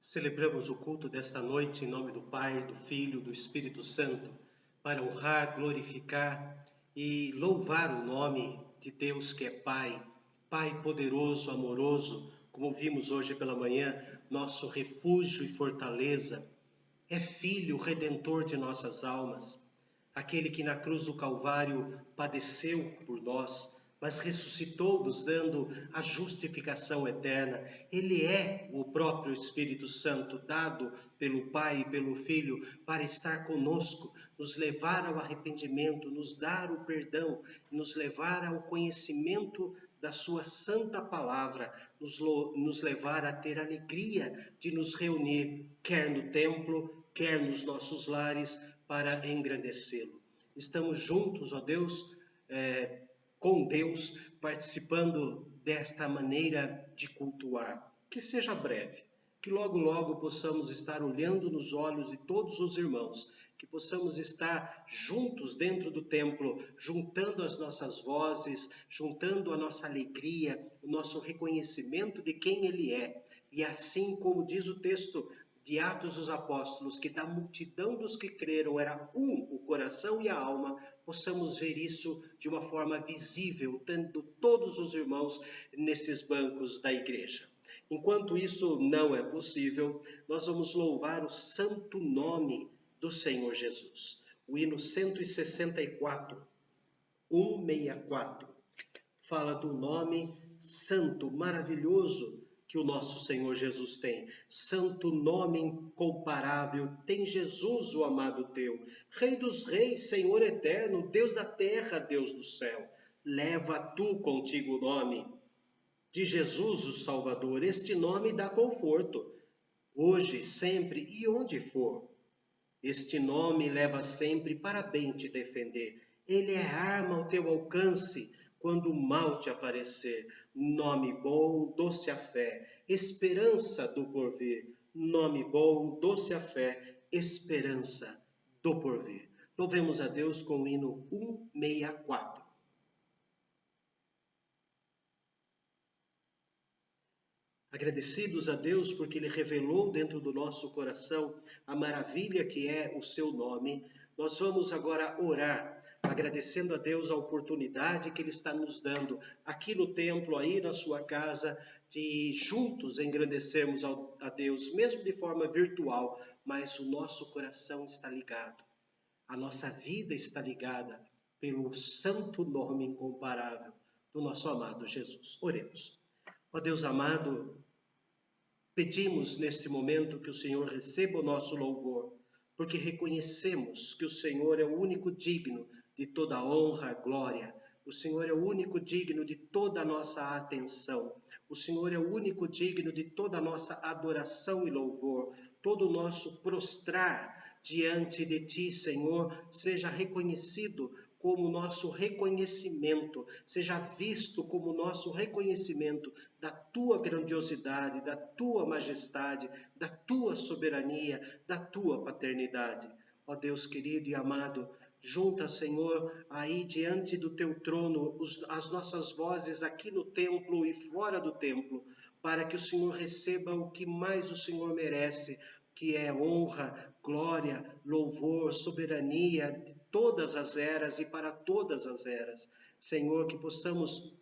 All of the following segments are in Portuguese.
Celebramos o culto desta noite em nome do Pai, do Filho, do Espírito Santo, para honrar, glorificar e louvar o nome de Deus que é Pai, Pai poderoso, amoroso, como vimos hoje pela manhã, nosso refúgio e fortaleza. É Filho redentor de nossas almas, aquele que na cruz do Calvário padeceu por nós, mas ressuscitou, nos dando a justificação eterna. Ele é o próprio Espírito Santo, dado pelo Pai e pelo Filho, para estar conosco, nos levar ao arrependimento, nos dar o perdão, nos levar ao conhecimento da sua santa palavra, nos levar a ter alegria de nos reunir, quer no templo, quer nos nossos lares, para engrandecê-lo. Estamos juntos, ó Deus, com Deus, participando desta maneira de cultuar. Que seja breve, que logo, logo possamos estar olhando nos olhos de todos os irmãos, que possamos estar juntos dentro do templo, juntando as nossas vozes, juntando a nossa alegria, o nosso reconhecimento de quem Ele é. E assim como diz o texto de Atos dos Apóstolos, que da multidão dos que creram era um o coração e a alma, possamos ver isso de uma forma visível, tendo todos os irmãos nesses bancos da igreja. Enquanto isso não é possível, nós vamos louvar o santo nome do Senhor Jesus. O hino 164, 164, fala do nome santo, maravilhoso, que o nosso Senhor Jesus tem. Santo nome incomparável, tem Jesus, o amado teu. Rei dos reis, Senhor eterno, Deus da terra, Deus do céu. Leva tu contigo o nome de Jesus, o Salvador. Este nome dá conforto, hoje, sempre e onde for. Este nome leva sempre para bem te defender. Ele é arma ao teu alcance, quando o mal te aparecer. Nome bom, doce a fé, esperança do porvir. Nome bom, doce a fé, esperança do porvir. Louvemos a Deus com o hino 164. Agradecidos a Deus porque Ele revelou dentro do nosso coração a maravilha que é o seu nome, nós vamos agora orar, agradecendo a Deus a oportunidade que Ele está nos dando aqui no templo, aí na sua casa, de juntos engrandecermos a Deus, mesmo de forma virtual, mas o nosso coração está ligado, a nossa vida está ligada pelo santo nome incomparável do nosso amado Jesus. Oremos. Ó Deus amado, pedimos neste momento que o Senhor receba o nosso louvor, porque reconhecemos que o Senhor é o único digno de toda honra e glória. O Senhor é o único digno de toda a nossa atenção. O Senhor é o único digno de toda a nossa adoração e louvor. Todo o nosso prostrar diante de Ti, Senhor, seja reconhecido como nosso reconhecimento, seja visto como nosso reconhecimento da Tua grandiosidade, da Tua majestade, da Tua soberania, da Tua paternidade. Ó Deus querido e amado, junta, Senhor, aí diante do Teu trono, as nossas vozes aqui no templo e fora do templo, para que o Senhor receba o que mais o Senhor merece, que é honra, glória, louvor, soberania de todas as eras e para todas as eras. Senhor, que possamos,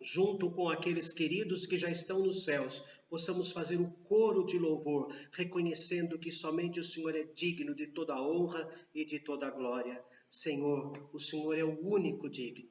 junto com aqueles queridos que já estão nos céus, possamos fazer o coro de louvor, reconhecendo que somente o Senhor é digno de toda a honra e de toda a glória. Senhor, o Senhor é o único digno.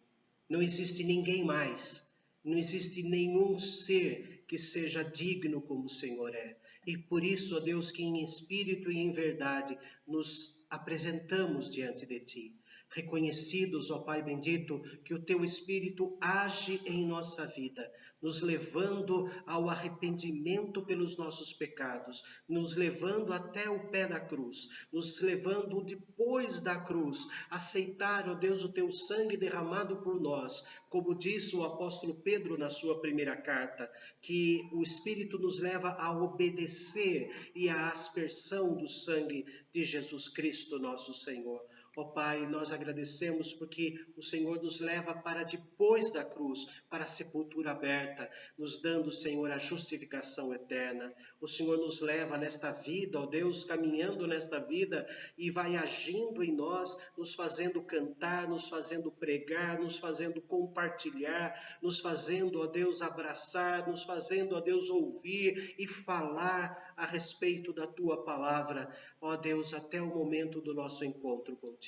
Não existe ninguém mais, não existe nenhum ser que seja digno como o Senhor é. E por isso, ó Deus, que em espírito e em verdade nos apresentamos diante de Ti. Reconhecidos, ó Pai bendito, que o Teu Espírito age em nossa vida, nos levando ao arrependimento pelos nossos pecados, nos levando até o pé da cruz, nos levando depois da cruz, aceitar, ó Deus, o Teu sangue derramado por nós, como disse o apóstolo Pedro na sua primeira carta, que o Espírito nos leva a obedecer e à aspersão do sangue de Jesus Cristo, nosso Senhor. Ó Pai, nós agradecemos porque o Senhor nos leva para depois da cruz, para a sepultura aberta, nos dando, Senhor, a justificação eterna. O Senhor nos leva nesta vida, ó Deus, caminhando nesta vida e vai agindo em nós, nos fazendo cantar, nos fazendo pregar, nos fazendo compartilhar, nos fazendo, ó Deus, abraçar, nos fazendo, ó Deus, ouvir e falar a respeito da Tua palavra, ó Deus, até o momento do nosso encontro contigo.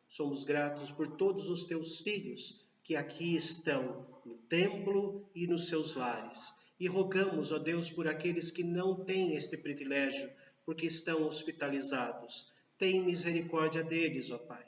Somos gratos por todos os Teus filhos que aqui estão no templo e nos seus lares. E rogamos, ó Deus, por aqueles que não têm este privilégio, porque estão hospitalizados. Tem misericórdia deles, ó Pai.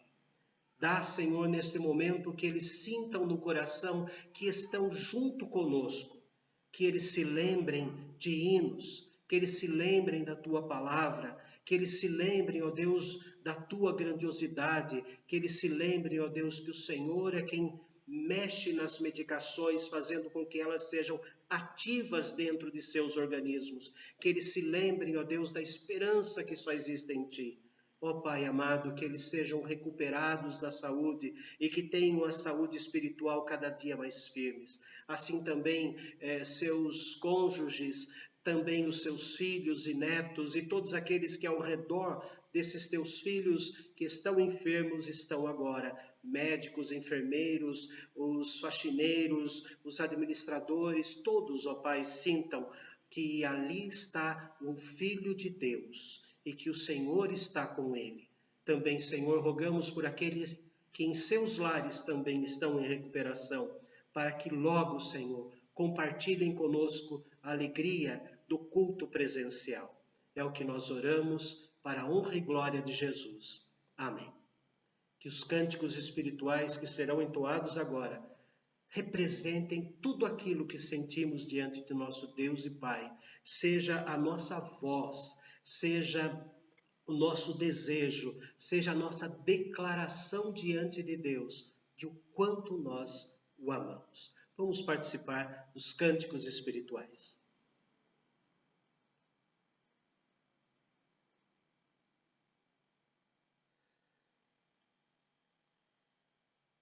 Dá, Senhor, neste momento que eles sintam no coração que estão junto conosco, que eles se lembrem de hinos, que eles se lembrem da Tua palavra, que eles se lembrem, ó Deus, da Tua grandiosidade, que eles se lembrem, ó Deus, que o Senhor é quem mexe nas medicações, fazendo com que elas sejam ativas dentro de seus organismos, que eles se lembrem, ó Deus, da esperança que só existe em Ti. Ó Pai amado, que eles sejam recuperados da saúde e que tenham a saúde espiritual cada dia mais firmes. Assim também seus cônjuges, também os seus filhos e netos e todos aqueles que ao redor desses teus filhos que estão enfermos estão agora. Médicos, enfermeiros, os faxineiros, os administradores, todos, ó Pai, sintam que ali está um Filho de Deus e que o Senhor está com ele. Também, Senhor, rogamos por aqueles que em seus lares também estão em recuperação, para que logo, Senhor, compartilhem conosco a alegria do culto presencial. É o que nós oramos para a honra e glória de Jesus. Amém. Que os cânticos espirituais que serão entoados agora representem tudo aquilo que sentimos diante de nosso Deus e Pai, seja a nossa voz, seja o nosso desejo, seja a nossa declaração diante de Deus de o quanto nós o amamos. Vamos participar dos cânticos espirituais.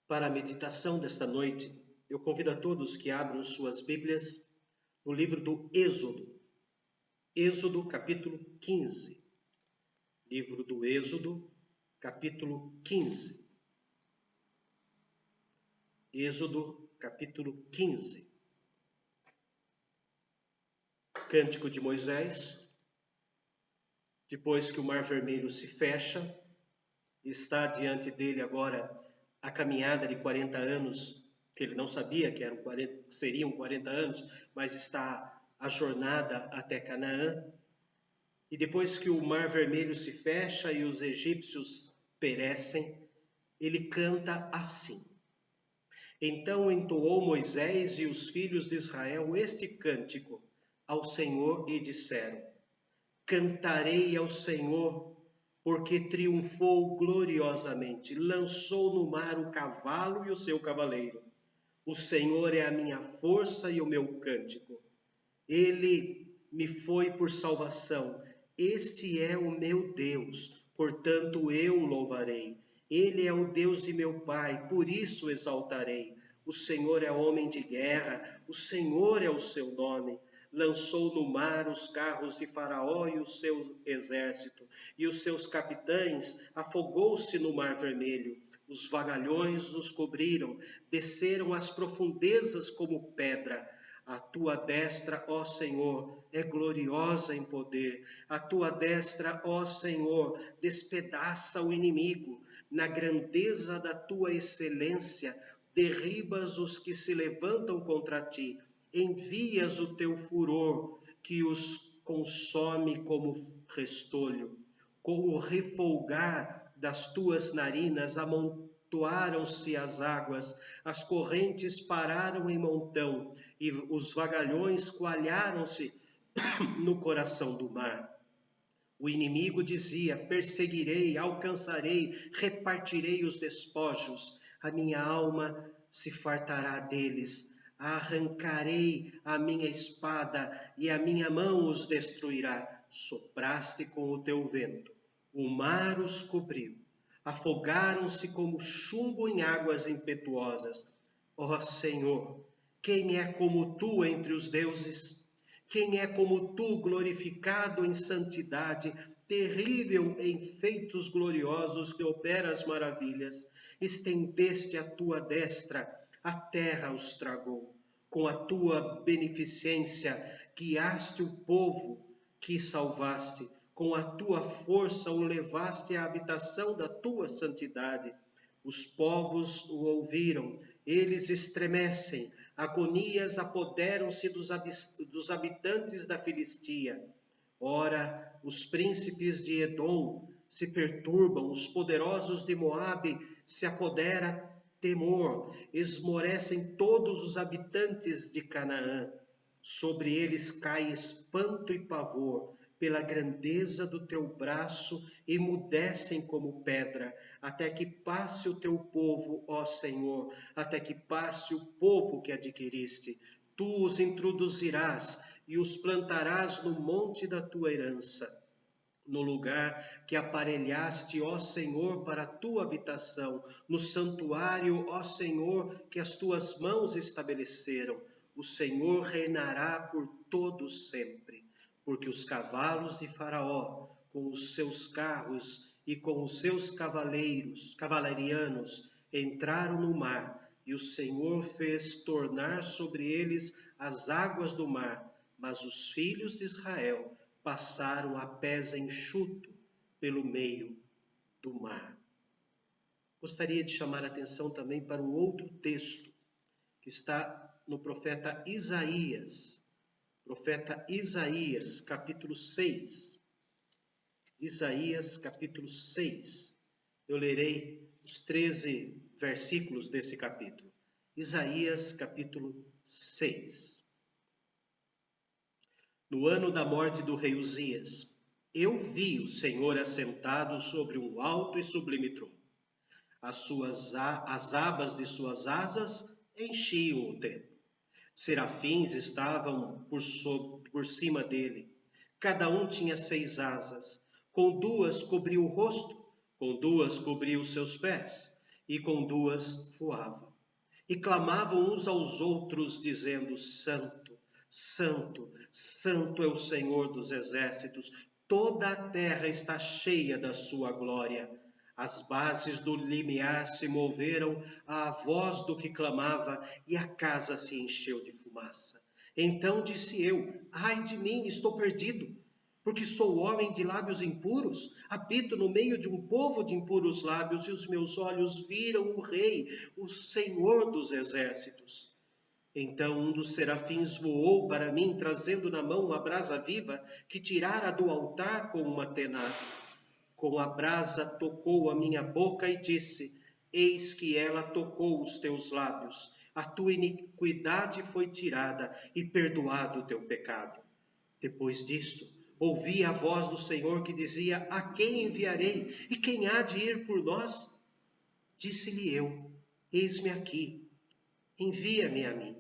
Para a meditação desta noite, eu convido a todos que abram suas Bíblias no livro do Êxodo. Êxodo, capítulo 15. Livro do Êxodo, capítulo 15. Êxodo, capítulo 15. Cântico de Moisés. Depois que o Mar Vermelho se fecha, está diante dele agora a caminhada de 40 anos, que ele não sabia que seriam 40 anos, mas está a jornada até Canaã. E depois que o Mar Vermelho se fecha e os egípcios perecem, ele canta assim. Então entoou Moisés e os filhos de Israel este cântico ao Senhor e disseram: Cantarei ao Senhor, porque triunfou gloriosamente, lançou no mar o cavalo e o seu cavaleiro. O Senhor é a minha força e o meu cântico. Ele me foi por salvação. Este é o meu Deus, portanto eu o louvarei. Ele é o Deus de meu Pai, por isso o exaltarei. O Senhor é homem de guerra, o Senhor é o seu nome. Lançou no mar os carros de Faraó e o seu exército, e os seus capitães afogou-se no Mar Vermelho. Os vagalhões os cobriram, desceram às profundezas como pedra. A tua destra, ó Senhor, é gloriosa em poder. A tua destra, ó Senhor, despedaça o inimigo. Na grandeza da tua excelência, derribas os que se levantam contra ti. Envias o teu furor, que os consome como restolho. Com o refolgar das tuas narinas amontoaram-se as águas, as correntes pararam em montão, e os vagalhões coalharam-se no coração do mar. O inimigo dizia: perseguirei, alcançarei, repartirei os despojos. A minha alma se fartará deles. Arrancarei a minha espada e a minha mão os destruirá. Sopraste com o teu vento, o mar os cobriu. afogaram-se como chumbo em águas impetuosas. Ó Senhor, quem é como tu entre os deuses? Quem é como tu, glorificado em santidade, terrível em feitos gloriosos, que operas maravilhas? Estendeste a tua destra, a terra os tragou. Com a tua beneficência, guiaste o povo que salvaste. Com a tua força o levaste à habitação da tua santidade. Os povos o ouviram, eles estremecem, agonias apoderam-se dos habitantes da Filistia. Ora, os príncipes de Edom se perturbam, os poderosos de Moabe se apodera temor, esmorecem todos os habitantes de Canaã. Sobre eles cai espanto e pavor, pela grandeza do teu braço, emudecem como pedra, até que passe o teu povo, ó Senhor, até que passe o povo que adquiriste. Tu os introduzirás e os plantarás no monte da tua herança, no lugar que aparelhaste, ó Senhor, para a tua habitação, no santuário, ó Senhor, que as tuas mãos estabeleceram. O Senhor reinará por todo sempre, porque os cavalos de Faraó, com os seus carros e com os seus cavalarianos, entraram no mar, e o Senhor fez tornar sobre eles as águas do mar, mas os filhos de Israel passaram a pés enxuto pelo meio do mar. Gostaria de chamar a atenção também para um outro texto que está no profeta Isaías, capítulo 6. Isaías, capítulo 6. Eu lerei os 13 versículos desse capítulo. Isaías, capítulo 6. No ano da morte do rei Uzias, eu vi o Senhor assentado sobre um alto e sublime trono. As abas de suas asas enchiam o templo. Serafins estavam por cima dele. Cada um tinha 6 asas. Com 2 cobria o rosto, com 2 cobria os seus pés, e com 2 voava. E clamavam uns aos outros, dizendo: Santo, Santo, Santo é o Senhor dos exércitos, toda a terra está cheia da sua glória. As bases do limiar se moveram à voz do que clamava, e a casa se encheu de fumaça. Então disse eu: ai de mim, estou perdido, porque sou homem de lábios impuros, habito no meio de um povo de impuros lábios, e os meus olhos viram o Rei, o Senhor dos exércitos. Então um dos serafins voou para mim, trazendo na mão uma brasa viva, que tirara do altar com uma tenaz. Com a brasa tocou a minha boca e disse: eis que ela tocou os teus lábios. A tua iniquidade foi tirada e perdoado o teu pecado. Depois disto, ouvi a voz do Senhor que dizia: a quem enviarei? E quem há de ir por nós? Disse-lhe eu: eis-me aqui, envia-me a mim.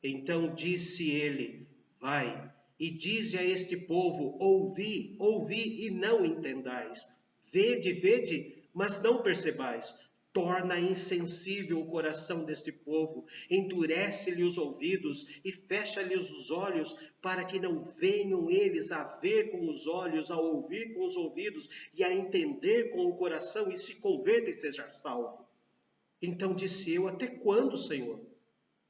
Então disse ele: vai, e dize a este povo: ouvi, ouvi e não entendais. Vede, vede, mas não percebais. Torna insensível o coração deste povo, endurece-lhe os ouvidos e fecha-lhes os olhos, para que não venham eles a ver com os olhos, a ouvir com os ouvidos e a entender com o coração e se converta e seja salvo. Então disse eu: até quando, Senhor?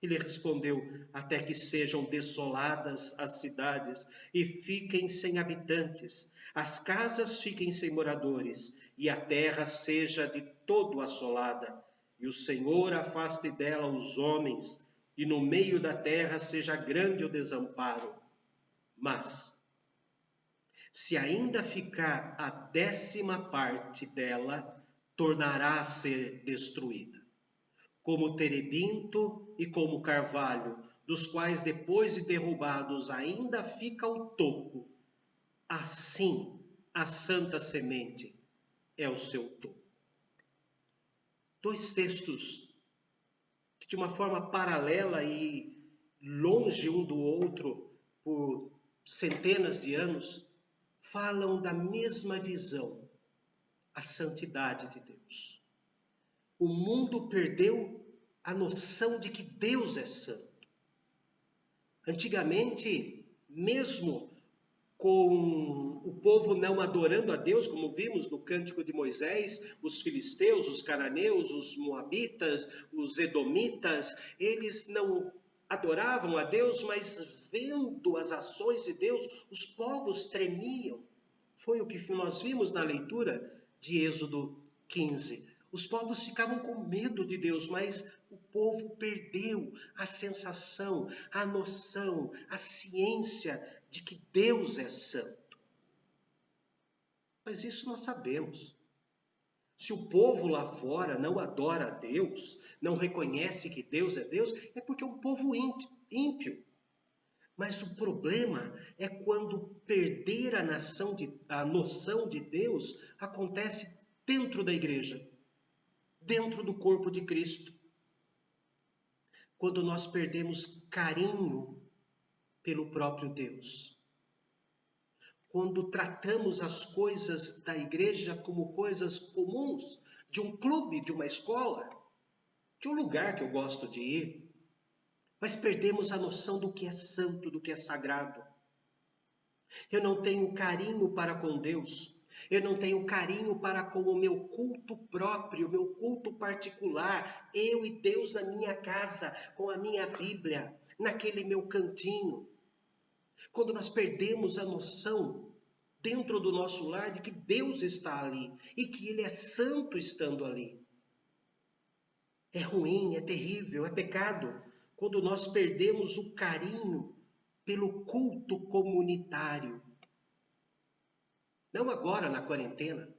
Ele respondeu: até que sejam desoladas as cidades e fiquem sem habitantes, as casas fiquem sem moradores, e a terra seja de todo assolada, e o Senhor afaste dela os homens, e no meio da terra seja grande o desamparo. Mas, se ainda ficar a 10ª parte dela, tornará a ser destruída. Como terebinto e como carvalho, dos quais depois de derrubados ainda fica o toco, assim a santa semente é o seu toco. 2 textos que, de uma forma paralela e longe um do outro por centenas de anos, falam da mesma visão a santidade de Deus. O mundo perdeu a noção de que Deus é santo. Antigamente, mesmo com o povo não adorando a Deus, como vimos no Cântico de Moisés, os filisteus, os cananeus, os moabitas, os edomitas, eles não adoravam a Deus, mas vendo as ações de Deus, os povos tremiam. Foi o que nós vimos na leitura de Êxodo 15. Os povos ficavam com medo de Deus, mas o povo perdeu a sensação, a noção, a ciência de que Deus é santo. Mas isso nós sabemos. Se o povo lá fora não adora a Deus, não reconhece que Deus, é porque é um povo ímpio. Mas o problema é quando perder a noção de Deus acontece dentro da igreja, dentro do corpo de Cristo. Quando nós perdemos carinho pelo próprio Deus. Quando tratamos as coisas da igreja como coisas comuns, de um clube, de uma escola, de um lugar que eu gosto de ir, mas perdemos a noção do que é santo, do que é sagrado. Eu não tenho carinho para com Deus, eu não tenho carinho para com o meu culto próprio, o meu culto particular, eu e Deus na minha casa, com a minha Bíblia, naquele meu cantinho. Quando nós perdemos a noção dentro do nosso lar de que Deus está ali e que Ele é santo estando ali. É ruim, é terrível, é pecado quando nós perdemos o carinho pelo culto comunitário. Não agora na quarentena,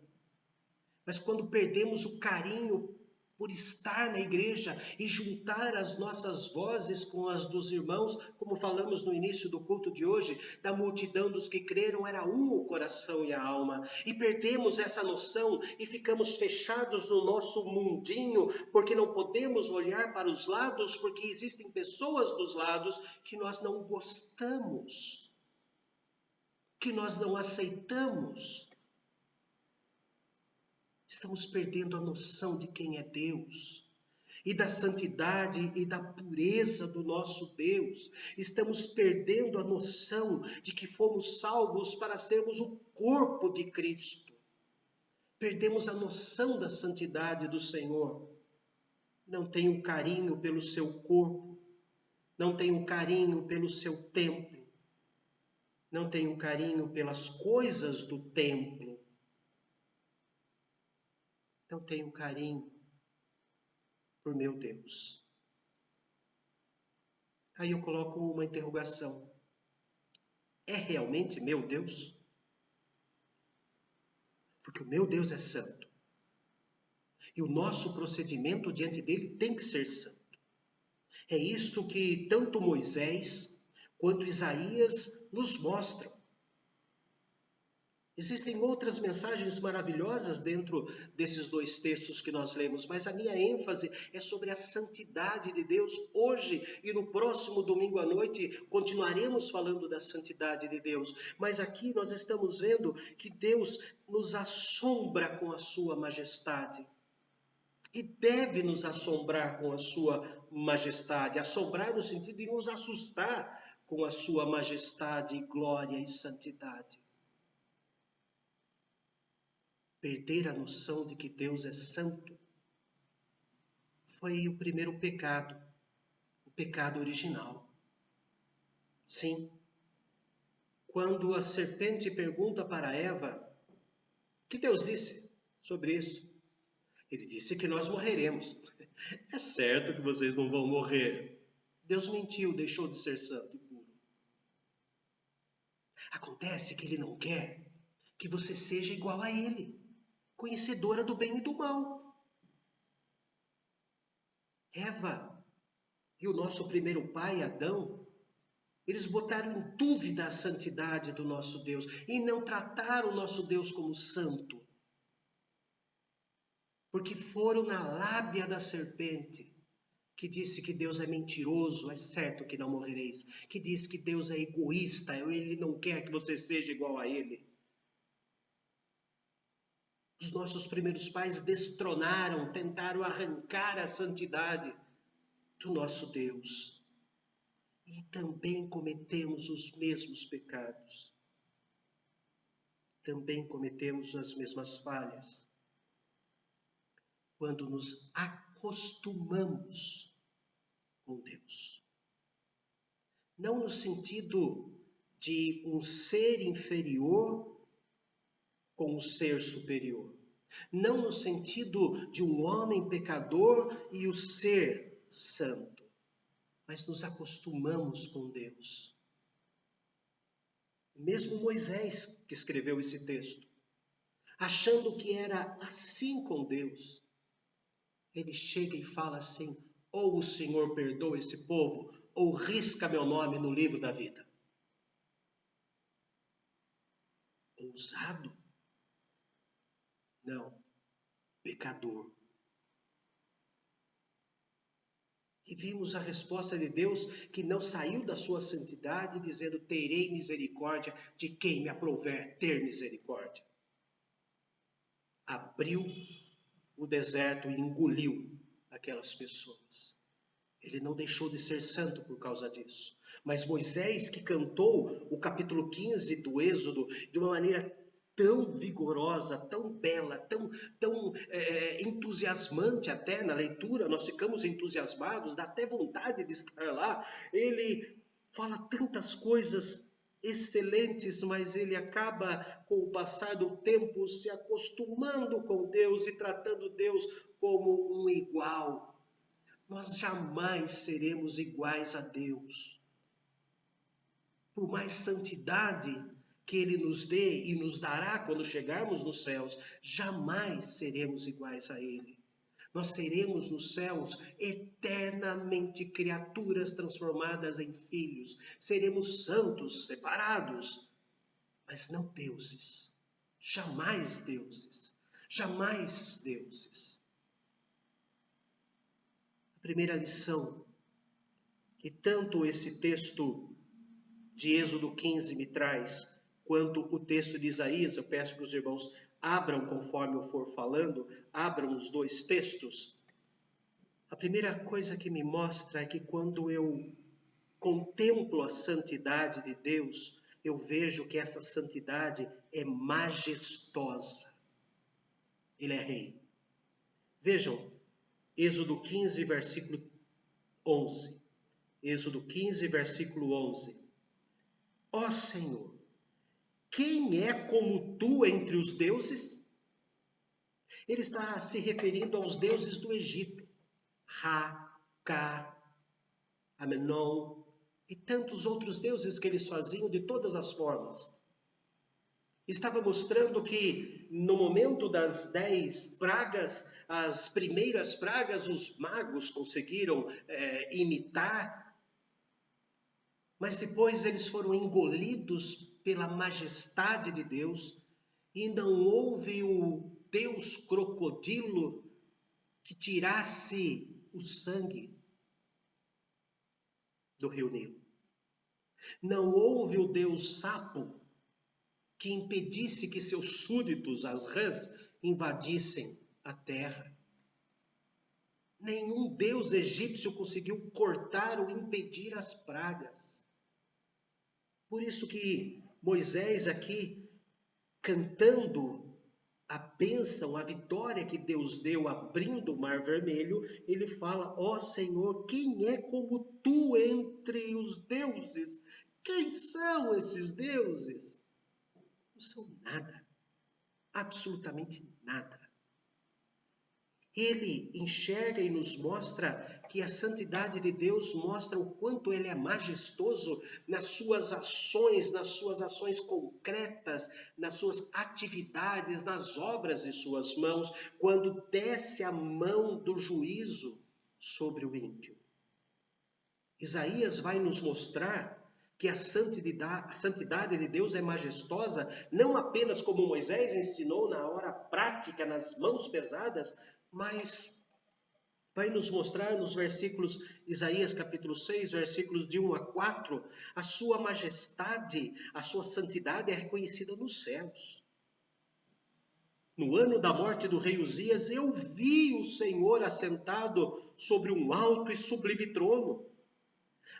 mas quando perdemos o carinho por estar na igreja e juntar as nossas vozes com as dos irmãos, como falamos no início do culto de hoje, da multidão dos que creram, era um o coração e a alma. E perdemos essa noção e ficamos fechados no nosso mundinho, porque não podemos olhar para os lados, porque existem pessoas dos lados que nós não gostamos, que nós não aceitamos. Estamos perdendo a noção de quem é Deus e da santidade e da pureza do nosso Deus. Estamos perdendo a noção de que fomos salvos para sermos o corpo de Cristo. Perdemos a noção da santidade do Senhor. Não tenho carinho pelo seu corpo, não tenho carinho pelo seu templo, não tenho carinho pelas coisas do templo. Não tenho carinho por meu Deus. Aí eu coloco uma interrogação. É realmente meu Deus? Porque o meu Deus é santo. E o nosso procedimento diante dele tem que ser santo. É isto que tanto Moisés quanto Isaías nos mostram. Existem outras mensagens maravilhosas dentro desses dois textos que nós lemos, mas a minha ênfase é sobre a santidade de Deus. Hoje e no próximo domingo à noite continuaremos falando da santidade de Deus, mas aqui nós estamos vendo que Deus nos assombra com a sua majestade. E deve nos assombrar com a sua majestade, assombrar no sentido de nos assustar com a sua majestade, glória e santidade. Perder a noção de que Deus é santo foi o primeiro pecado, o pecado original. Sim, quando a serpente pergunta para Eva, o que Deus disse sobre isso? Ele disse que nós morreremos. É certo que vocês não vão morrer. Deus mentiu, deixou de ser santo e puro. Acontece que Ele não quer que você seja igual a Ele, conhecedora do bem e do mal. Eva e o nosso primeiro pai, Adão, eles botaram em dúvida a santidade do nosso Deus e não trataram o nosso Deus como santo. Porque foram na lábia da serpente, que disse que Deus é mentiroso, é certo que não morrereis, que diz que Deus é egoísta, Ele não quer que você seja igual a Ele. Os nossos primeiros pais destronaram, tentaram arrancar a santidade do nosso Deus. E também cometemos os mesmos pecados. Também cometemos as mesmas falhas. Quando nos acostumamos com Deus. Não no sentido de um ser inferior com um ser superior. Não no sentido de um homem pecador e o ser santo. Mas nos acostumamos com Deus. Mesmo Moisés, que escreveu esse texto, achando que era assim com Deus, ele chega e fala assim: ou o Senhor perdoa esse povo, ou risca meu nome no livro da vida. Ousado? Não, pecador. E vimos a resposta de Deus, que não saiu da sua santidade, dizendo: terei misericórdia de quem me aprouver ter misericórdia. Abriu o deserto e engoliu aquelas pessoas. Ele não deixou de ser santo por causa disso. Mas Moisés, que cantou o capítulo 15 do Êxodo de uma maneira tão vigorosa, tão bela, tão entusiasmante até na leitura, nós ficamos entusiasmados, dá até vontade de estar lá. Ele fala tantas coisas excelentes, mas ele acaba, com o passar do tempo, se acostumando com Deus e tratando Deus como um igual. Nós jamais seremos iguais a Deus. Por mais santidade que Ele nos dê e nos dará quando chegarmos nos céus, jamais seremos iguais a Ele. Nós seremos nos céus eternamente criaturas transformadas em filhos. Seremos santos, separados, mas não deuses. Jamais deuses. Jamais deuses. A primeira lição que tanto esse texto de Êxodo 15 me traz, quanto o texto de Isaías, eu peço que os irmãos abram conforme eu for falando, abram os dois textos. A primeira coisa que me mostra é que quando eu contemplo a santidade de Deus, eu vejo que essa santidade é majestosa. Ele é rei. Vejam, Êxodo 15, versículo 11. Êxodo 15, versículo 11. Ó Senhor, quem é como tu entre os deuses? Ele está se referindo aos deuses do Egito. Ra, Ka, Amenon e tantos outros deuses que eles faziam de todas as formas. Estava mostrando que no momento das 10 pragas, as primeiras pragas, os magos conseguiram imitar, mas depois eles foram engolidos pela majestade de Deus e não houve o Deus crocodilo que tirasse o sangue do rio Nilo. Não houve o Deus sapo que impedisse que seus súditos, as rãs, invadissem a terra. Nenhum deus egípcio conseguiu cortar ou impedir as pragas. Por isso que Moisés aqui, cantando a bênção, a vitória que Deus deu abrindo o Mar Vermelho, ele fala: ó Senhor, quem é como tu entre os deuses? Quem são esses deuses? Não são nada, absolutamente nada. Ele enxerga e nos mostra que a santidade de Deus mostra o quanto Ele é majestoso nas suas ações concretas, nas suas atividades, nas obras de suas mãos, quando desce a mão do juízo sobre o ímpio. Isaías vai nos mostrar que a santidade de Deus é majestosa, não apenas como Moisés ensinou na hora prática, nas mãos pesadas, mas vai nos mostrar nos versículos, Isaías capítulo 6, versículos de 1 a 4, a sua majestade, a sua santidade é reconhecida nos céus. No ano da morte do rei Uzias, eu vi o Senhor assentado sobre um alto e sublime trono.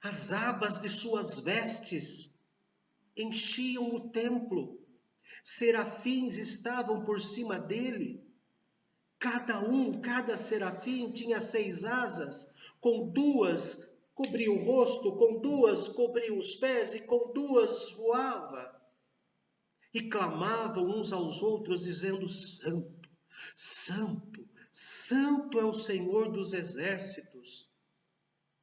As abas de suas vestes enchiam o templo. Serafins estavam por cima dele. Cada serafim tinha 6 asas. Com 2 cobria o rosto, com 2 cobria os pés e com 2 voava. E clamavam uns aos outros, dizendo: Santo, Santo, Santo é o Senhor dos exércitos.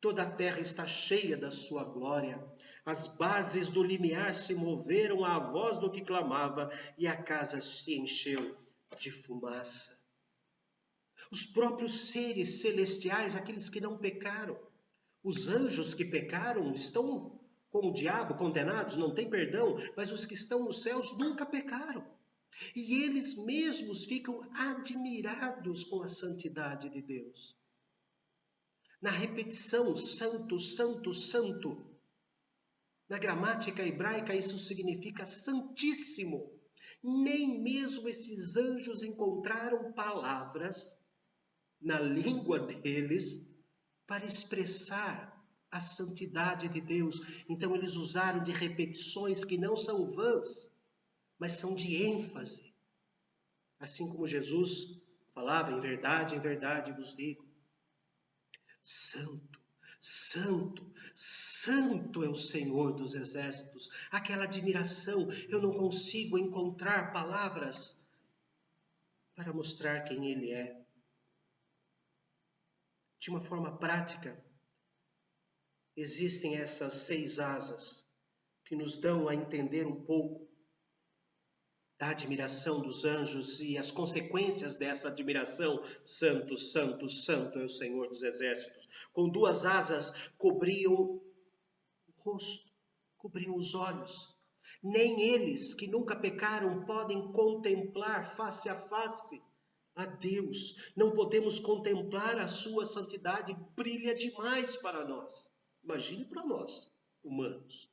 Toda a terra está cheia da sua glória. As bases do limiar se moveram à voz do que clamava, e a casa se encheu de fumaça. Os próprios seres celestiais, aqueles que não pecaram, os anjos que pecaram estão com o diabo, condenados, não tem perdão, mas os que estão nos céus nunca pecaram. E eles mesmos ficam admirados com a santidade de Deus. Na repetição, santo, santo, santo, na gramática hebraica isso significa santíssimo. Nem mesmo esses anjos encontraram palavras na língua deles para expressar a santidade de Deus. Então eles usaram de repetições que não são vãs, mas são de ênfase. Assim como Jesus falava, em verdade vos digo. Santo, santo, santo é o Senhor dos exércitos. Aquela admiração, eu não consigo encontrar palavras para mostrar quem Ele é. De uma forma prática, existem essas 6 asas que nos dão a entender um pouco da admiração dos anjos e as consequências dessa admiração. Santo, santo, santo é o Senhor dos exércitos. Com 2 asas cobriam o rosto, cobriam os olhos. Nem eles, que nunca pecaram, podem contemplar face a face a Deus. Não podemos contemplar a sua santidade, brilha demais para nós. Imagine para nós, humanos.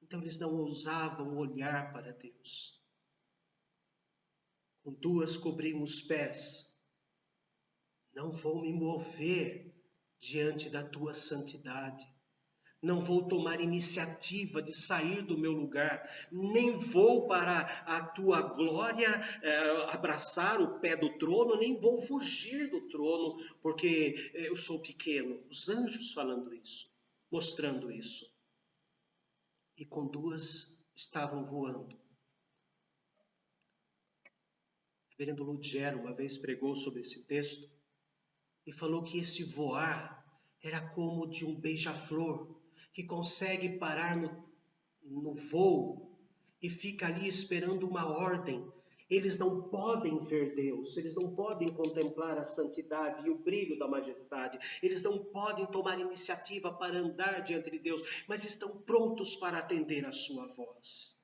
Então eles não ousavam olhar para Deus. Com 2 cobriam os pés. Não vou me mover diante da tua santidade. Não vou tomar iniciativa de sair do meu lugar. Nem vou para a tua glória abraçar o pé do trono, nem vou fugir do trono, porque eu sou pequeno. Os anjos falando isso, mostrando isso. E com 2 estavam voando. O reverendo Lugero uma vez pregou sobre esse texto e falou que esse voar era como de um beija-flor que consegue parar no voo e fica ali esperando uma ordem. Eles não podem ver Deus, eles não podem contemplar a santidade e o brilho da majestade, eles não podem tomar iniciativa para andar diante de Deus, mas estão prontos para atender a sua voz.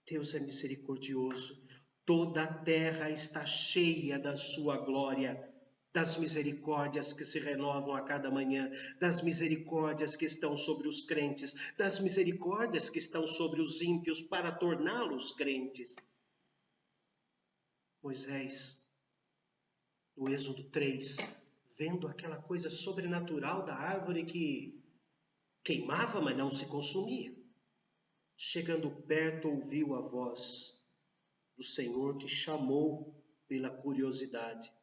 Deus é misericordioso, toda a terra está cheia da sua glória, das misericórdias que se renovam a cada manhã, das misericórdias que estão sobre os crentes, das misericórdias que estão sobre os ímpios para torná-los crentes. Moisés, no Êxodo 3, vendo aquela coisa sobrenatural da árvore que queimava, mas não se consumia. Chegando perto, ouviu a voz do Senhor que chamou pela curiosidade.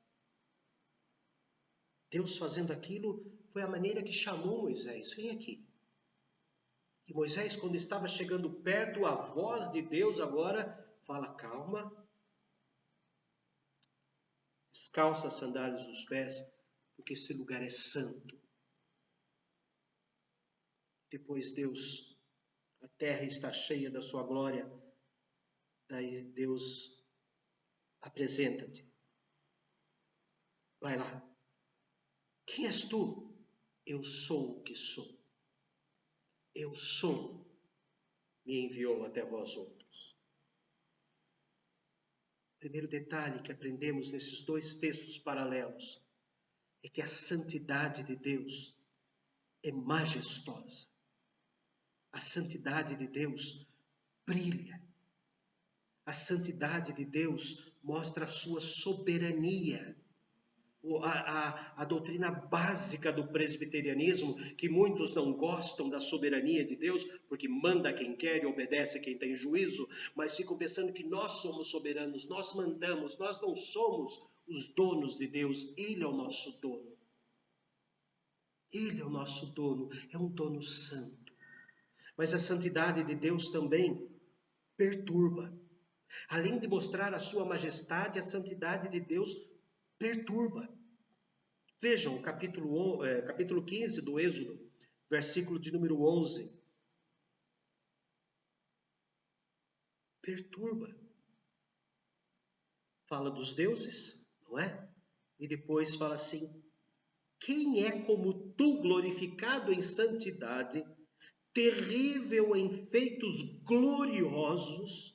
Deus fazendo aquilo foi a maneira que chamou Moisés. Vem aqui. E Moisés, quando estava chegando perto, a voz de Deus agora fala: calma, descalça as sandálias dos pés, porque esse lugar é santo. Depois Deus, a terra está cheia da sua glória. Daí Deus apresenta-te. Vai lá. Quem és tu? Eu sou o que sou. Eu sou, me enviou até vós outros. O primeiro detalhe que aprendemos nesses 2 textos paralelos é que a santidade de Deus é majestosa. A santidade de Deus brilha. A santidade de Deus mostra a sua soberania. A doutrina básica do presbiterianismo, que muitos não gostam da soberania de Deus, porque manda quem quer e obedece quem tem juízo, mas ficam pensando que nós somos soberanos, nós mandamos, nós não somos os donos de Deus, Ele é o nosso dono. Ele é o nosso dono, é um dono santo. Mas a santidade de Deus também perturba. Além de mostrar a sua majestade, a santidade de Deus perturba. Vejam o capítulo 15 do Êxodo, versículo de número 11. Perturba. Fala dos deuses, não é? E depois fala assim: quem é como tu, glorificado em santidade, terrível em feitos gloriosos,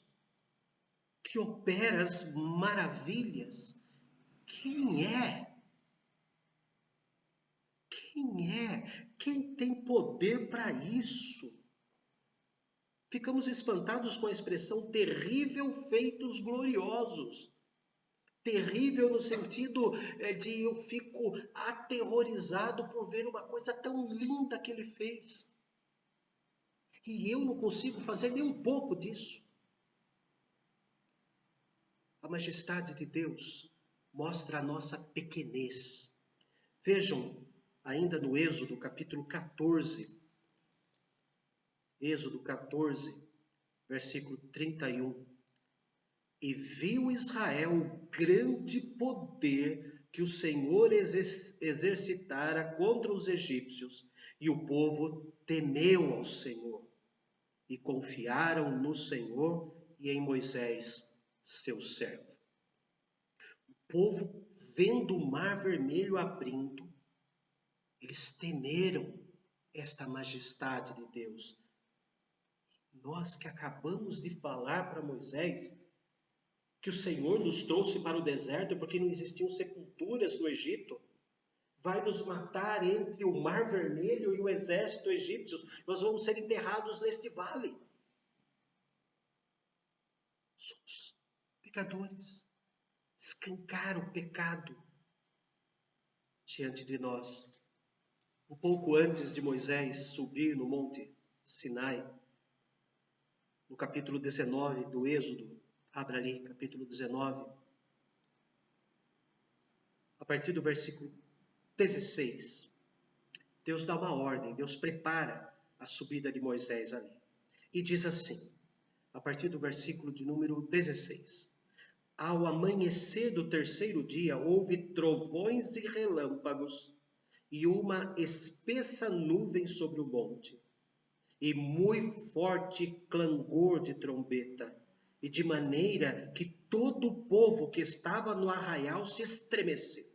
que operas maravilhas? Quem é? Quem é? Quem tem poder para isso? Ficamos espantados com a expressão terrível feitos gloriosos. Terrível no sentido de eu fico aterrorizado por ver uma coisa tão linda que ele fez. E eu não consigo fazer nem um pouco disso. A majestade de Deus mostra a nossa pequenez. Vejam, ainda no Êxodo, capítulo 14. Êxodo 14, versículo 31. E viu Israel o grande poder que o Senhor exercitara contra os egípcios, e o povo temeu ao Senhor, e confiaram no Senhor e em Moisés, seu servo. O povo, vendo o mar vermelho abrindo, eles temeram esta majestade de Deus. Nós que acabamos de falar para Moisés que o Senhor nos trouxe para o deserto porque não existiam sepulturas no Egito, vai nos matar entre o Mar Vermelho e o exército egípcio, nós vamos ser enterrados neste vale. Somos pecadores, escancar o pecado diante de nós. Um pouco antes de Moisés subir no Monte Sinai, no capítulo 19 do Êxodo, abra ali, capítulo 19, a partir do versículo 16, Deus dá uma ordem, Deus prepara a subida de Moisés ali. E diz assim, a partir do versículo de número 16, ao amanhecer do terceiro dia, houve trovões e relâmpagos, e uma espessa nuvem sobre o monte, e muito forte clangor de trombeta, e de maneira que todo o povo que estava no arraial se estremeceu.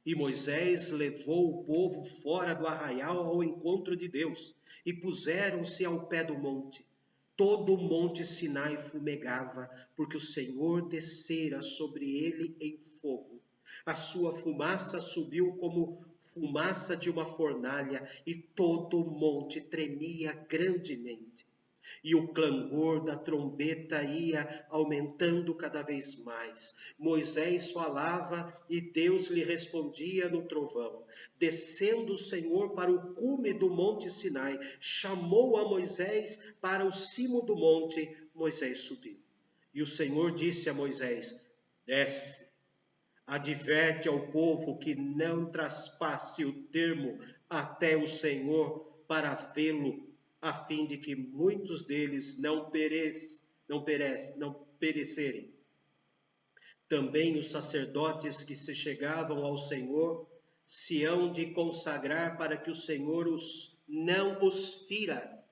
E Moisés levou o povo fora do arraial ao encontro de Deus, e puseram-se ao pé do monte. Todo o monte Sinai fumegava, porque o Senhor descera sobre ele em fogo. A sua fumaça subiu como fumaça de uma fornalha, e todo o monte tremia grandemente. E o clangor da trombeta ia aumentando cada vez mais. Moisés falava e Deus lhe respondia no trovão. Descendo o Senhor para o cume do monte Sinai, chamou a Moisés para o cimo do monte. Moisés subiu. E o Senhor disse a Moisés: desce, adverte ao povo que não traspasse o termo até o Senhor para vê-lo, a fim de que muitos deles não perecerem. Também os sacerdotes que se chegavam ao Senhor se hão de consagrar para que o Senhor não os fira.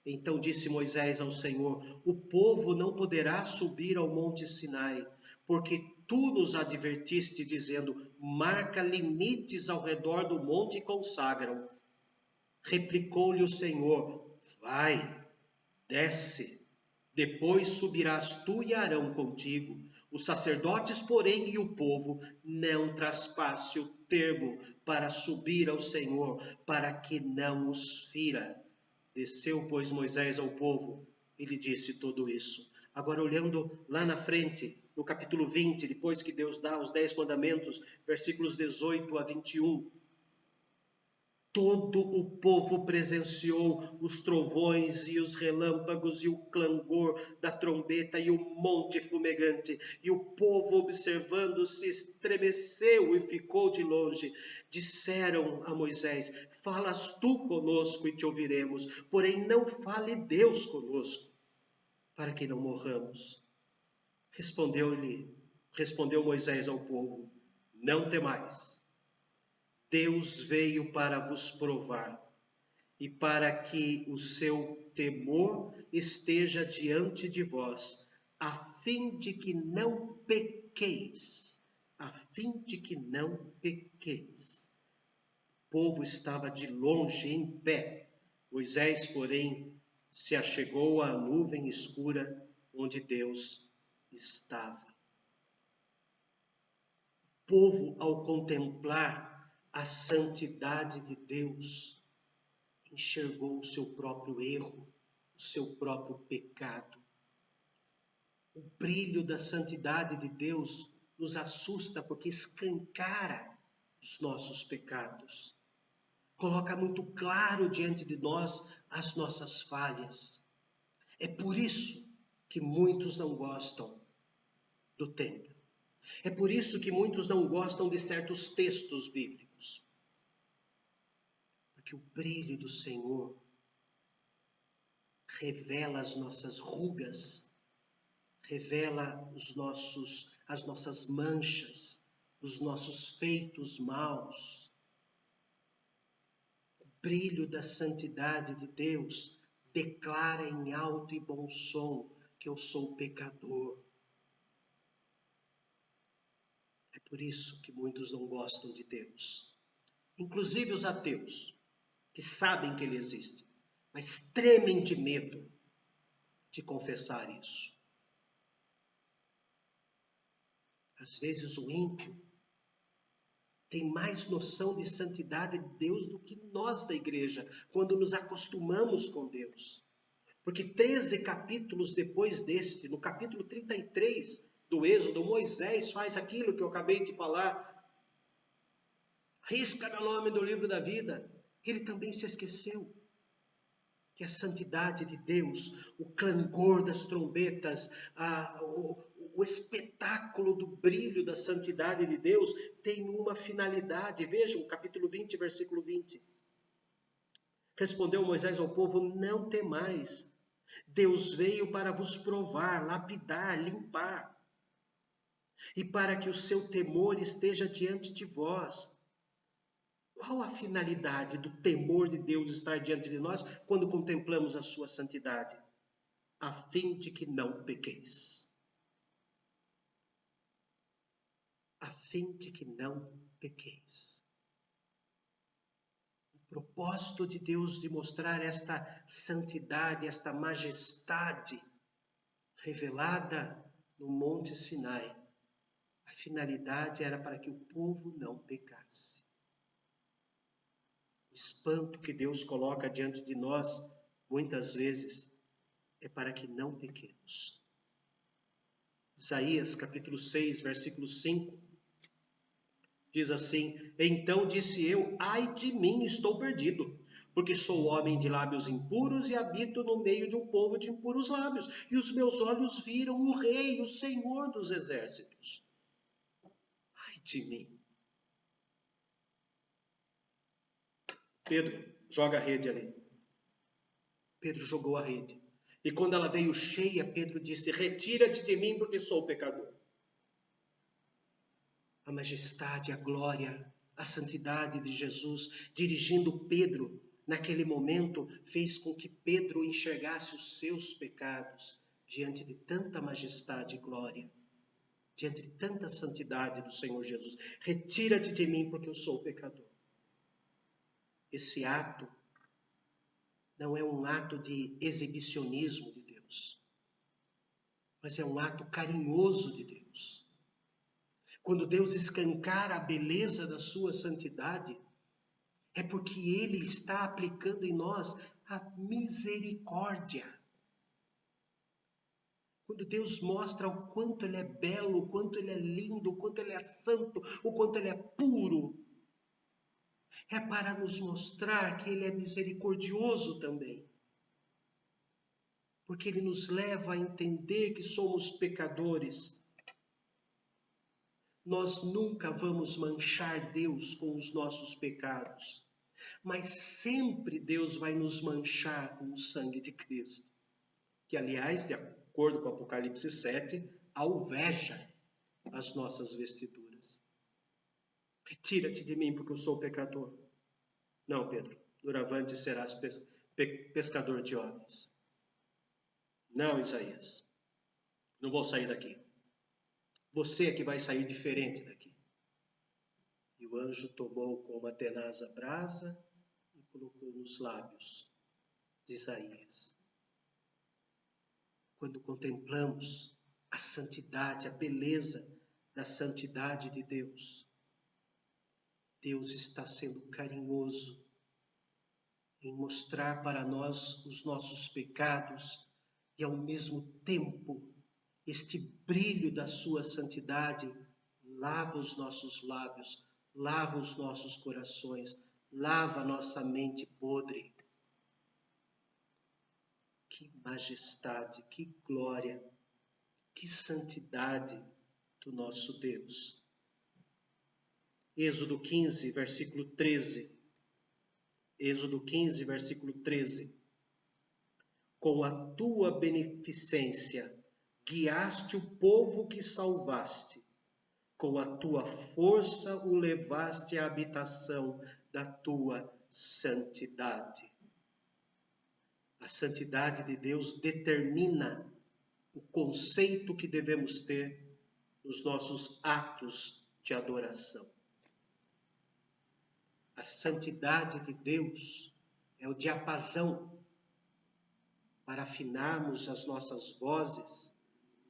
Então disse Moisés ao Senhor: o povo não poderá subir ao monte Sinai, porque tu nos advertiste, dizendo: marca limites ao redor do monte e consagra-o. Replicou-lhe o Senhor: vai, desce, depois subirás tu e Arão contigo. Os sacerdotes, porém, e o povo não traspasse o termo para subir ao Senhor, para que não os fira. Desceu, pois, Moisés ao povo e lhe disse tudo isso. Agora, olhando lá na frente, no capítulo 20, depois que Deus dá os 10 mandamentos, versículos 18 a 21, todo o povo presenciou os trovões e os relâmpagos e o clangor da trombeta e o monte fumegante. E o povo, observando, se estremeceu e ficou de longe. Disseram a Moisés: falas tu conosco e te ouviremos, porém não fale Deus conosco, para que não morramos. Respondeu Moisés ao povo: não temais. Deus veio para vos provar e para que o seu temor esteja diante de vós, a fim de que não pequeis. A fim de que não pequeis. O povo estava de longe em pé. Moisés, porém, se achegou à nuvem escura onde Deus estava. O povo, ao contemplar a santidade de Deus, enxergou o seu próprio erro, o seu próprio pecado. O brilho da santidade de Deus nos assusta porque escancara os nossos pecados. Coloca muito claro diante de nós as nossas falhas. É por isso que muitos não gostam do templo. É por isso que muitos não gostam de certos textos bíblicos. Porque o brilho do Senhor revela as nossas rugas, revela as nossas manchas, os nossos feitos maus. O brilho da santidade de Deus declara em alto e bom som que eu sou pecador. É por isso que muitos não gostam de Deus. Inclusive os ateus, que sabem que Ele existe, mas tremem de medo de confessar isso. Às vezes o ímpio tem mais noção de santidade de Deus do que nós da igreja, quando nos acostumamos com Deus. Porque 13 capítulos depois deste, no capítulo 33 do Êxodo, Moisés faz aquilo que eu acabei de falar. Risca meu nome do livro da vida. Ele também se esqueceu que a santidade de Deus, o clangor das trombetas, o espetáculo do brilho da santidade de Deus tem uma finalidade. Vejam, capítulo 20, versículo 20. Respondeu Moisés ao povo: não temais. Deus veio para vos provar, lapidar, limpar, e para que o seu temor esteja diante de vós. Qual a finalidade do temor de Deus estar diante de nós quando contemplamos a sua santidade? A fim de que não pequeis. A fim de que não pequeis. O propósito de Deus de mostrar esta santidade, esta majestade revelada no Monte Sinai, a finalidade era para que o povo não pecasse. O espanto que Deus coloca diante de nós, muitas vezes, é para que não pequemos. Isaías, capítulo 6, versículo 5, diz assim: então disse eu, ai de mim, estou perdido, porque sou homem de lábios impuros e habito no meio de um povo de impuros lábios, e os meus olhos viram o Rei, o Senhor dos exércitos. Ai de mim. Pedro, joga a rede ali. Pedro jogou a rede. E quando ela veio cheia, Pedro disse: retira-te de mim, porque sou pecador. A majestade, a glória, a santidade de Jesus dirigindo Pedro naquele momento fez com que Pedro enxergasse os seus pecados diante de tanta majestade e glória, diante de tanta santidade do Senhor Jesus. Retira-te de mim, porque eu sou pecador. Esse ato não é um ato de exibicionismo de Deus, mas é um ato carinhoso de Deus. Quando Deus escancara a beleza da sua santidade, é porque Ele está aplicando em nós a misericórdia. Quando Deus mostra o quanto Ele é belo, o quanto Ele é lindo, o quanto Ele é santo, o quanto Ele é puro, é para nos mostrar que Ele é misericordioso também. Porque Ele nos leva a entender que somos pecadores. Nós nunca vamos manchar Deus com os nossos pecados, mas sempre Deus vai nos manchar com o sangue de Cristo, que, aliás, de acordo com Apocalipse 7, alveja as nossas vestiduras. Retira-te de mim, porque eu sou pecador. Não, Pedro, doravante serás pescador de homens. Não, Isaías, não vou sair daqui. Você é que vai sair diferente daqui. E o anjo tomou com uma tenaz a brasa e colocou nos lábios de Isaías. Quando contemplamos a santidade, a beleza da santidade de Deus, Deus está sendo carinhoso em mostrar para nós os nossos pecados e, ao mesmo tempo, este brilho da sua santidade lava os nossos lábios, lava os nossos corações, lava a nossa mente podre. Que majestade, que glória, que santidade do nosso Deus. Êxodo 15, versículo 13. Êxodo 15, versículo 13. Com a tua beneficência guiaste o povo que salvaste, com a tua força o levaste à habitação da tua santidade. A santidade de Deus determina o conceito que devemos ter nos nossos atos de adoração. A santidade de Deus é o diapasão para afinarmos as nossas vozes,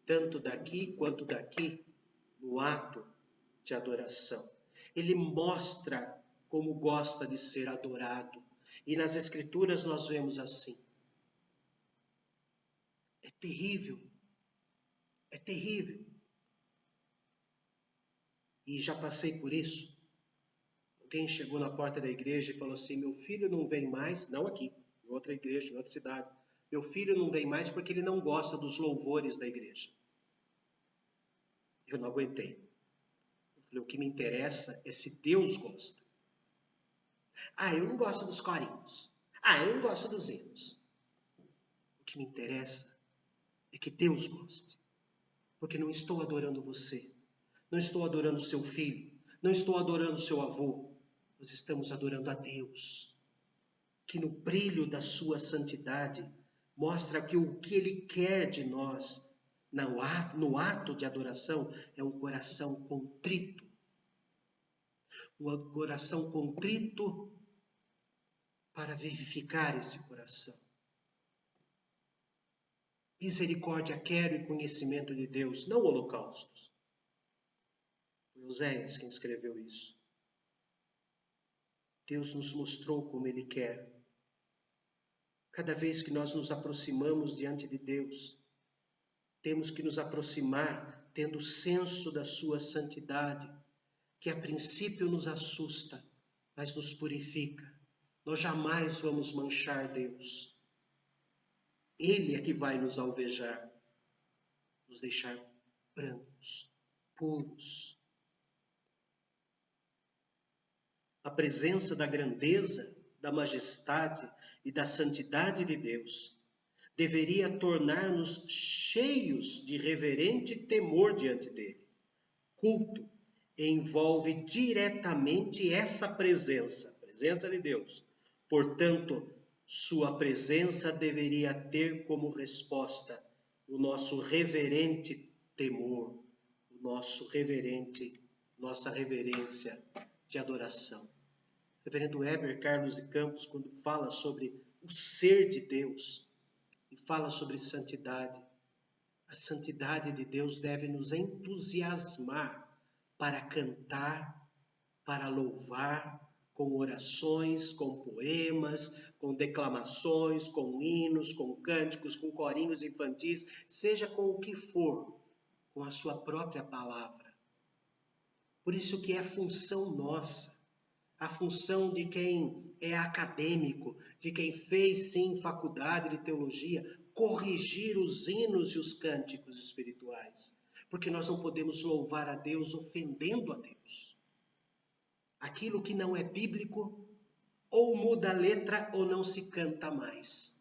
tanto daqui quanto daqui, no ato de adoração. Ele mostra como gosta de ser adorado. E nas Escrituras nós vemos assim. É terrível. É terrível. E já passei por isso. Alguém chegou na porta da igreja e falou assim: meu filho não vem mais, não aqui, em outra igreja, em outra cidade. Meu filho não vem mais porque ele não gosta dos louvores da igreja. Eu não aguentei. Eu falei: o que me interessa é se Deus gosta. Ah, eu não gosto dos corinhos. Ah, eu não gosto dos hinos. O que me interessa é que Deus goste. Porque não estou adorando você. Não estou adorando seu filho. Não estou adorando seu avô. Nós estamos adorando a Deus, que no brilho da santidade mostra que o que Ele quer de nós no ato de adoração é um coração contrito. Um coração contrito para vivificar esse coração. Misericórdia quero e conhecimento de Deus, não holocaustos. Foi Oséias quem escreveu isso. Deus nos mostrou como Ele quer. Cada vez que nós nos aproximamos diante de Deus, temos que nos aproximar tendo senso da sua santidade, que a princípio nos assusta, mas nos purifica. Nós jamais vamos manchar Deus. Ele é que vai nos alvejar, nos deixar brancos, puros. A presença da grandeza, da majestade e da santidade de Deus deveria tornar-nos cheios de reverente temor diante dele. Culto envolve diretamente essa presença, a presença de Deus. Portanto, sua presença deveria ter como resposta o nosso reverente temor, nossa reverência de adoração. O reverendo Heber Carlos de Campos, quando fala sobre o ser de Deus e fala sobre santidade, a santidade de Deus deve nos entusiasmar para cantar, para louvar, com orações, com poemas, com declamações, com hinos, com cânticos, com corinhos infantis, seja com o que for, com a sua própria palavra. Por isso que é função nossa, a função de quem é acadêmico, de quem fez sim faculdade de teologia, corrigir os hinos e os cânticos espirituais. Porque nós não podemos louvar a Deus ofendendo a Deus. Aquilo que não é bíblico, ou muda a letra ou não se canta mais.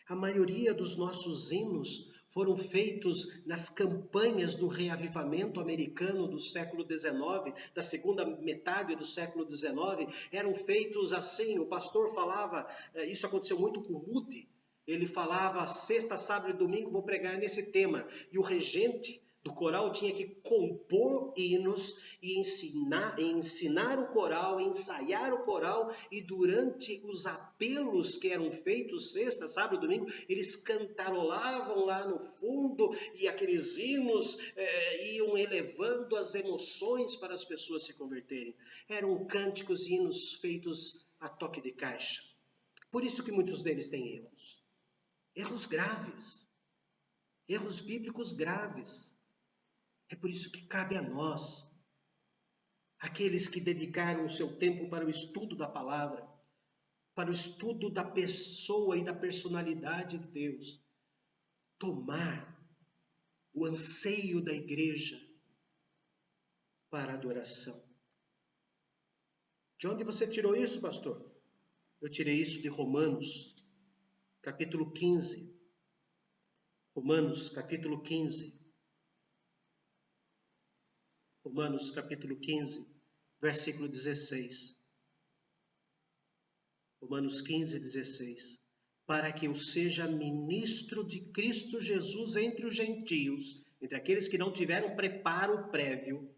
A maioria dos nossos hinos foram feitos nas campanhas do reavivamento americano do século XIX, da segunda metade do século XIX, eram feitos assim, o pastor falava, isso aconteceu muito com Moody, ele falava, sexta, sábado e domingo vou pregar nesse tema, e o regente do coral tinha que compor hinos e ensinar o coral, ensaiar o coral, e durante os apelos que eram feitos sexta, sábado e domingo, eles cantarolavam lá no fundo e aqueles hinos iam elevando as emoções para as pessoas se converterem. Eram cânticos e hinos feitos a toque de caixa. Por isso que muitos deles têm erros. Erros graves. Erros bíblicos graves. É por isso que cabe a nós, aqueles que dedicaram o seu tempo para o estudo da palavra, para o estudo da pessoa e da personalidade de Deus, tomar o anseio da igreja para a adoração. De onde você tirou isso, pastor? Eu tirei isso de Romanos, capítulo 15. Romanos, capítulo 15. Romanos capítulo 15, versículo 16. Romanos 15, 16. Para que eu seja ministro de Cristo Jesus entre os gentios, entre aqueles que não tiveram preparo prévio,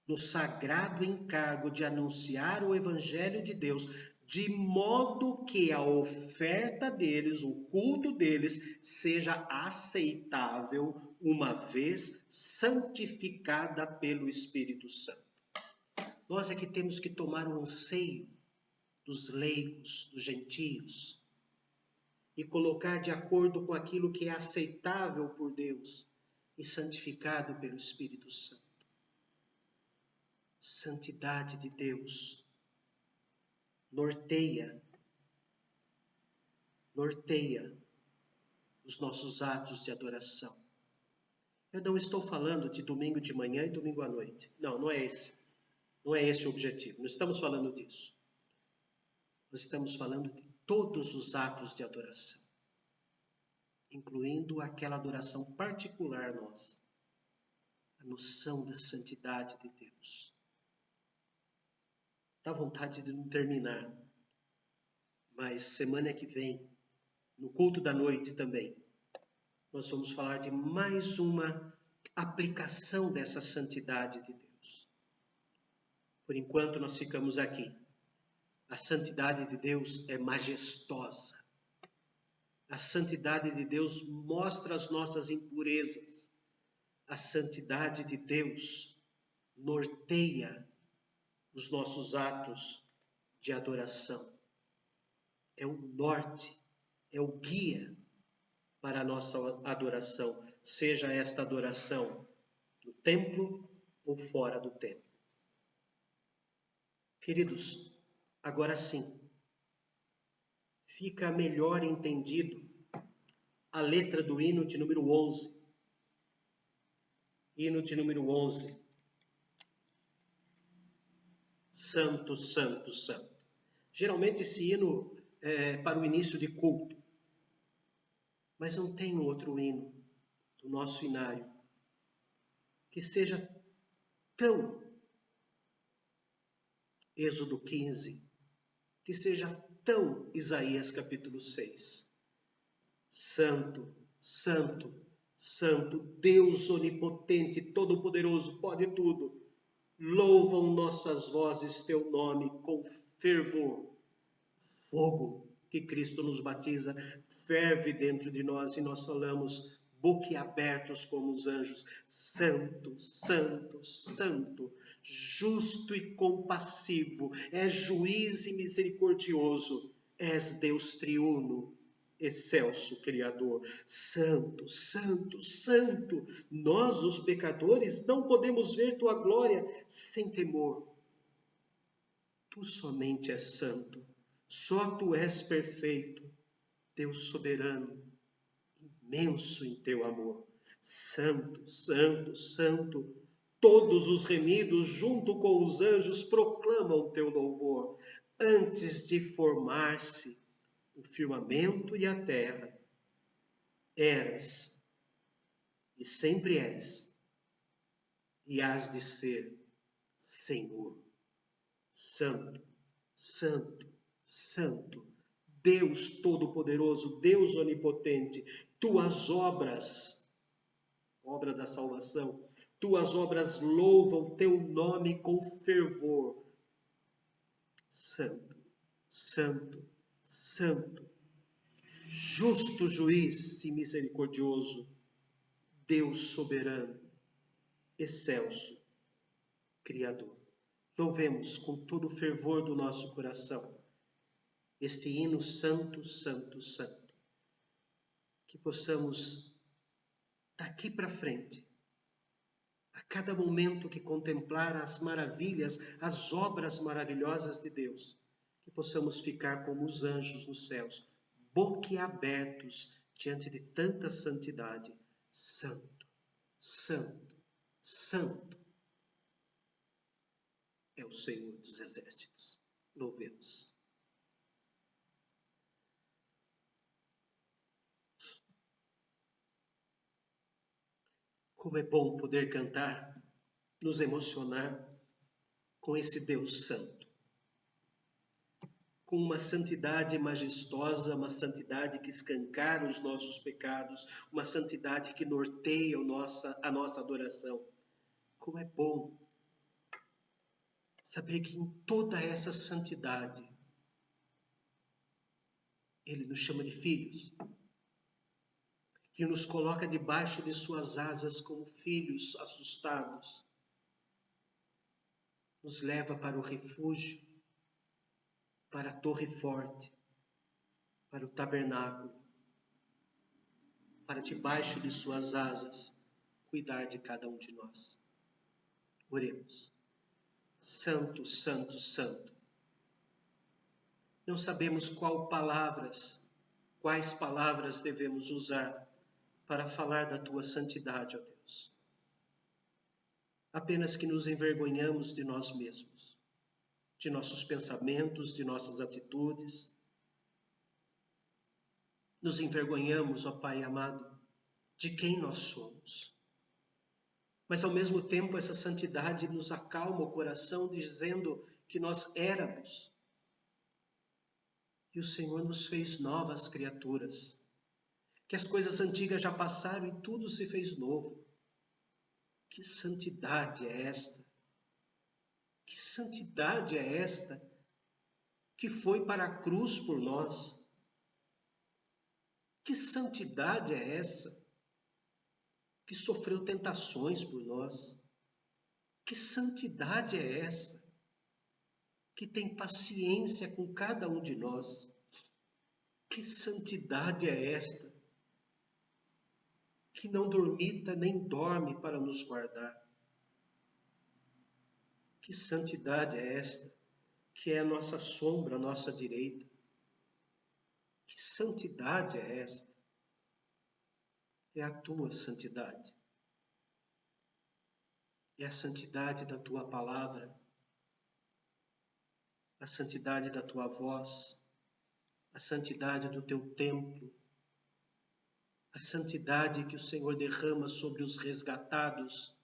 no sagrado encargo de anunciar o evangelho de Deus, de modo que a oferta deles, o culto deles, seja aceitável, uma vez santificada pelo Espírito Santo. Nós é que temos que tomar o anseio dos leigos, dos gentios, e colocar de acordo com aquilo que é aceitável por Deus e santificado pelo Espírito Santo. Santidade de Deus norteia os nossos atos de adoração. Eu não estou falando de domingo de manhã e domingo à noite. Não, não é esse. Não é esse o objetivo. Não estamos falando disso. Nós estamos falando de todos os atos de adoração, incluindo aquela adoração particular nossa, a noção da santidade de Deus. Dá vontade de não terminar, mas semana que vem, no culto da noite também, nós vamos falar de mais uma aplicação dessa santidade de Deus. Por enquanto nós ficamos aqui. A santidade de Deus é majestosa. A santidade de Deus mostra as nossas impurezas. A santidade de Deus norteia os nossos atos de adoração. É o norte, é o guia para a nossa adoração, seja esta adoração no templo ou fora do templo. Queridos, agora sim, fica melhor entendido a letra do hino de número 11. Hino de número 11. Santo, santo, santo. Geralmente esse hino é para o início de culto. Mas não tem outro hino do nosso inário que seja tão Êxodo 15, que seja tão Isaías capítulo 6. Santo, santo, santo, Deus onipotente, todo-poderoso, pode tudo. Louvam nossas vozes teu nome com fervor. Fogo que Cristo nos batiza ferve dentro de nós e nós falamos: boquiabertos como os anjos. Santo, santo, santo, justo e compassivo, és juiz e misericordioso, és Deus triuno, excelso Criador. Santo, santo, santo, nós os pecadores não podemos ver tua glória sem temor. Tu somente és santo, só tu és perfeito, Deus soberano, imenso em teu amor. Santo, santo, santo, todos os remidos, junto com os anjos, proclamam teu louvor. Antes de formar-se o firmamento e a terra, eras e sempre és, e hás de ser Senhor. Santo, santo, santo, Deus Todo-Poderoso, Deus Onipotente, tuas obras, obra da salvação, tuas obras louvam teu nome com fervor. Santo, santo, santo, justo juiz e misericordioso, Deus soberano, excelso, Criador. Louvemos com todo o fervor do nosso coração este hino santo, santo, santo. Que possamos, daqui para frente, a cada momento que contemplar as maravilhas, as obras maravilhosas de Deus, que possamos ficar como os anjos nos céus, boquiabertos diante de tanta santidade. Santo, santo, santo é o Senhor dos Exércitos. Louvemos. Como é bom poder cantar, nos emocionar com esse Deus santo. Com uma santidade majestosa, uma santidade que escancara os nossos pecados, uma santidade que norteia a nossa adoração. Como é bom saber que em toda essa santidade, Ele nos chama de filhos, que nos coloca debaixo de suas asas como filhos assustados, nos leva para o refúgio, para a torre forte, para o tabernáculo, para debaixo de suas asas cuidar de cada um de nós. Oremos. Santo, santo, santo. Não sabemos quais palavras devemos usar para falar da tua santidade, ó Deus. Apenas que nos envergonhamos de nós mesmos, de nossos pensamentos, de nossas atitudes. Nos envergonhamos, ó Pai amado, de quem nós somos. Mas ao mesmo tempo essa santidade nos acalma o coração dizendo que nós éramos. E o Senhor nos fez novas criaturas. Que as coisas antigas já passaram e tudo se fez novo. Que santidade é esta? Que santidade é esta que foi para a cruz por nós? Que santidade é essa que sofreu tentações por nós? Que santidade é essa que tem paciência com cada um de nós? Que santidade é esta que não dormita nem dorme para nos guardar? Que santidade é esta que é a nossa sombra, a nossa direita? Que santidade é esta? É a tua santidade. É a santidade da tua palavra, a santidade da tua voz, a santidade do teu templo, a santidade que o Senhor derrama sobre os resgatados,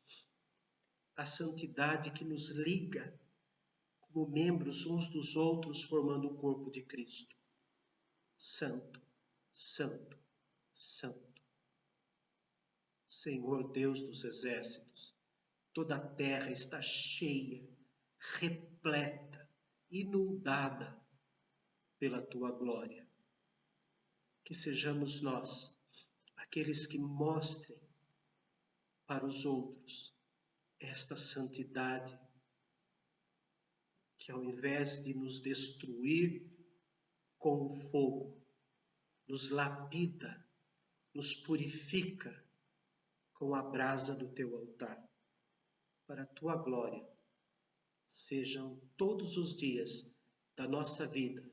a santidade que nos liga como membros uns dos outros, formando o corpo de Cristo. Santo, santo, santo. Senhor Deus dos exércitos, toda a terra está cheia, repleta, inundada pela tua glória. Que sejamos nós aqueles que mostrem para os outros esta santidade, que ao invés de nos destruir com o fogo, nos lapida, nos purifica com a brasa do teu altar. Para a tua glória, sejam todos os dias da nossa vida,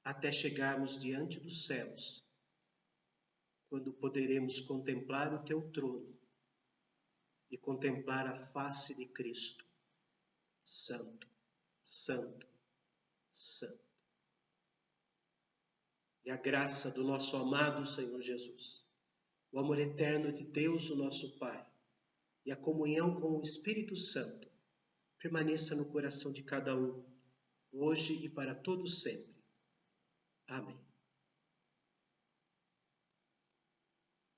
até chegarmos diante dos céus, quando poderemos contemplar o teu trono e contemplar a face de Cristo. Santo, santo, santo. E a graça do nosso amado Senhor Jesus, o amor eterno de Deus, o nosso Pai, e a comunhão com o Espírito Santo permaneça no coração de cada um, hoje e para todos sempre. Amém.